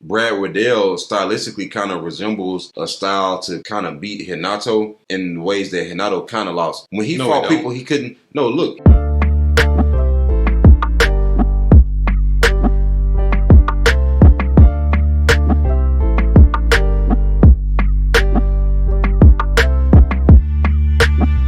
Brad Riddell stylistically kind of resembles a style to kind of beat Renato in ways that Renato kind of lost. When he fought people, he couldn't. No, look.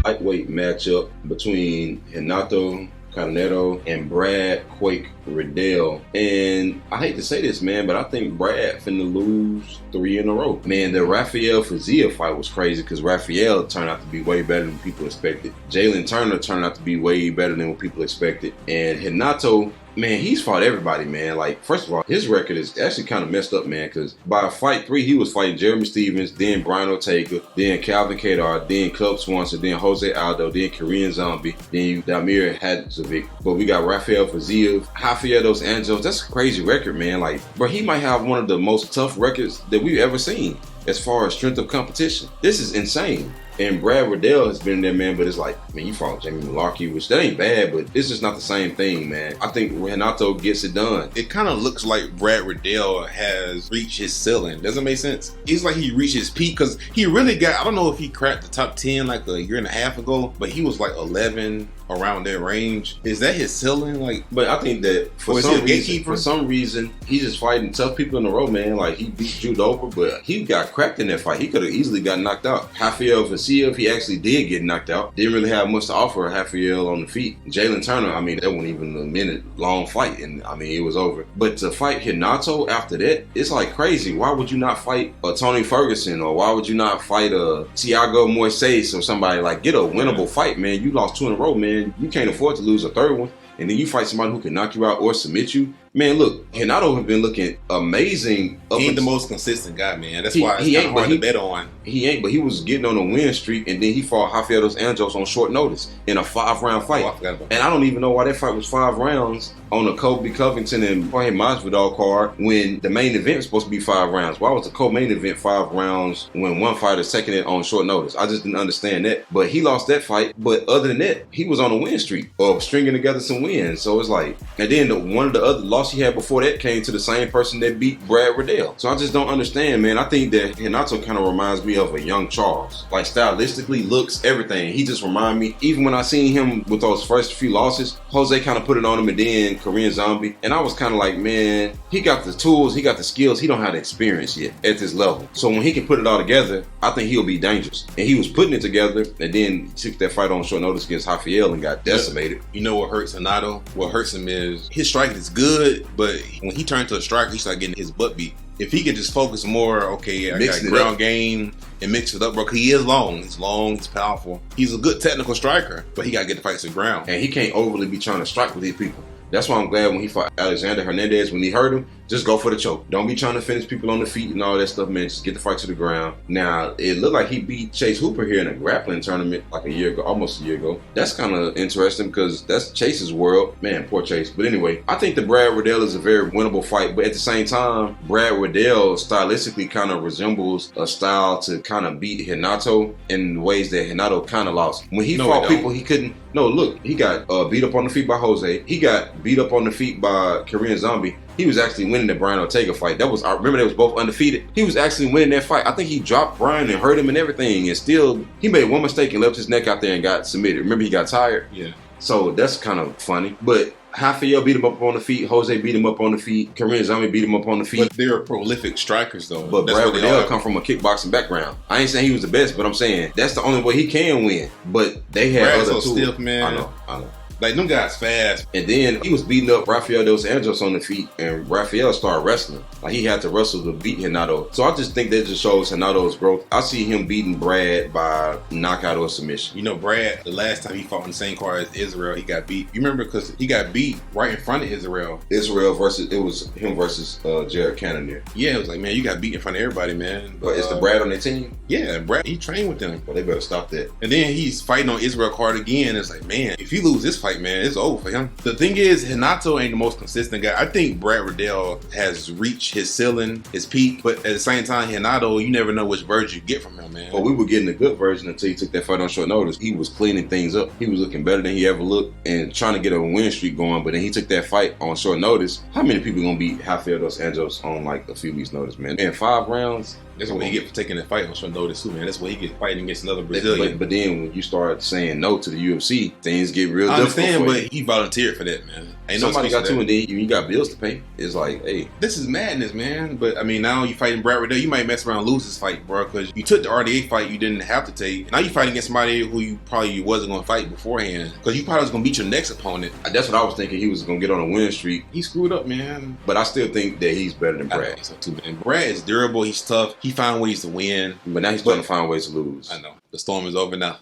Lightweight matchup between Renato Carneiro and Brad Quake Riddell. And I hate to say this, man, but I think Brad finna lose 3 in a row. Man, the Rafael Fazia fight was crazy because Rafael turned out to be way better than people expected. Jalen Turner turned out to be way better than what people expected. And Renato, man, he's fought everybody, man. Like, first of all, his record is actually kind of messed up, man, because by fight 3, he was fighting Jeremy Stevens, then Brian Ortega, then Calvin Kadar, then Cub Swanson, then Jose Aldo, then Korean Zombie, then Tamires Hadley. But we got Rafael Fazia, Rafael dos Anjos. That's a crazy record, man. Like, bro, he might have one of the most tough records that we've ever seen as far as strength of competition. This is insane. And Brad Riddell has been there, man, but it's like, man, you fought Jamie Malarkey, which that ain't bad, but it's just not the same thing, man. I think Renato gets it done. It kind of looks like Brad Riddell has reached his ceiling. Doesn't make sense? It's like he reached his peak because he really got, I don't know if he cracked the top 10 like a year and a half ago, but he was like 11 around that range. Is that his ceiling? Like, but I think that for some reason, he's just fighting tough people in a row, man. Like, he beat Judoka, but he got cracked in that fight. He could have easily got knocked out. Rafael Fazia, he actually did get knocked out. Didn't really have much to offer Rafael on the feet. Jalen Turner, I mean, that wasn't even a minute-long fight, and I mean, it was over. But to fight Renato after that, it's like crazy. Why would you not fight a Tony Ferguson, or why would you not fight a Thiago Moises or somebody? Like, get a winnable fight, man. You lost 2 in a row, man. You can't afford to lose a 3rd one. And then you fight somebody who can knock you out or submit you. Man, look, Renato has been looking amazing. He ain't the most consistent guy, man. That's why it's kind of hard to bet on. He ain't, but he was getting on a win streak, and then he fought Rafael dos Anjos on short notice in a 5-round fight. I forgot about that. And I don't even know why that fight was 5 rounds on a Kobe Covington and Jorge Masvidal card when the main event was supposed to be 5 rounds. Why was the co-main event 5 rounds when one fighter's taking it on short notice? I just didn't understand that. But he lost that fight. But other than that, he was on a win streak of stringing together some wins. So it's like, and then one of the other losses he had before that came to the same person that beat Brad Riddell. So I just don't understand, man. I think that Renato kind of reminds me of a young Charles. Like, stylistically, looks, everything. He just reminds me, even when I seen him with those first few losses, Jose kind of put it on him, and then Korean Zombie. And I was kind of like, man, he got the tools, he got the skills, he don't have the experience yet at this level. So when he can put it all together, I think he'll be dangerous. And he was putting it together, and then took that fight on short notice against Rafael and got decimated. You know what hurts Renato? What hurts him is his striking is good, but when he turned to a striker, he started getting his butt beat. If he could just focus more, okay, I got ground game and mix it up, bro. He is long. He's long. He's powerful. He's a good technical striker, but he got to get the fights to the ground. And he can't overly be trying to strike with these people. That's why I'm glad when he fought Alexander Hernandez, when he hurt him, just go for the choke. Don't be trying to finish people on the feet and all that stuff, man. Just get the fight to the ground. Now, it looked like he beat Chase Hooper here in a grappling tournament like a year ago, almost a year ago. That's kind of interesting because that's Chase's world. Man, poor Chase. But anyway, I think the Brad Riddell is a very winnable fight. But at the same time, Brad Riddell stylistically kind of resembles a style to kind of beat Renato in ways that Renato kind of lost. When he fought people, he couldn't. No, look, he got beat up on the feet by Jose. He got beat up on the feet by Korean Zombie. He was actually winning the Brian Ortega fight. I remember they was both undefeated. He was actually winning that fight. I think he dropped Brian and hurt him and everything, and still he made one mistake and left his neck out there and got submitted. Remember, he got tired? Yeah. So that's kind of funny. But Rafael beat him up on the feet. Jose beat him up on the feet. Korean Zombie beat him up on the feet. But they're prolific strikers, though. But Brad Riddell come from a kickboxing background. I ain't saying he was the best, but I'm saying that's the only way he can win. But they had Brad's other so tools. Stiff, man. I know. Like, them guys fast. And then he was beating up Rafael dos Anjos on the feet, and Rafael started wrestling. Like, he had to wrestle to beat Renato. So I just think that just shows Renato's growth. I see him beating Brad by knockout or submission. You know, Brad, the last time he fought in the same card as Israel, he got beat. You remember, because he got beat right in front of Israel. It was him versus Jared Cannonier. Yeah, it was like, man, you got beat in front of everybody, man. But is the Brad on their team? Yeah, Brad, he trained with them. Well, they better stop that. And then he's fighting on Israel card again. It's like, man, if you lose this fight, fight, man, it's over for him. The thing is, Renato ain't the most consistent guy. I think Brad Riddell has reached his ceiling, his peak, but at the same time, Renato, you never know which version you get from him, man. Well, we were getting a good version until he took that fight on short notice. He was cleaning things up. He was looking better than he ever looked and trying to get a win streak going, but then he took that fight on short notice. How many people gonna beat Rafael dos Anjos on like a few weeks' notice, man? In 5 rounds? That's what he get for taking that fight on short notice too, man. That's what he get fighting against another Brazilian. But then when you start saying no to the UFC, things get real difficult. I understand, but he volunteered for that, man. Ain't Somebody got to, and then you got bills to pay. It's like, hey, this is madness, man. But I mean, now you fighting Brad Riddell, you might mess around and lose this fight, bro, because you took the RDA fight you didn't have to take. Now you fighting against somebody who you probably wasn't going to fight beforehand, because you probably was going to beat your next opponent. That's what I was thinking. He was going to get on a win streak. He screwed up, man. But I still think that he's better than Brad. I think so too, man. Brad is durable. He's tough. He found ways to win. But now he's starting to find ways to lose. I know. The storm is over now.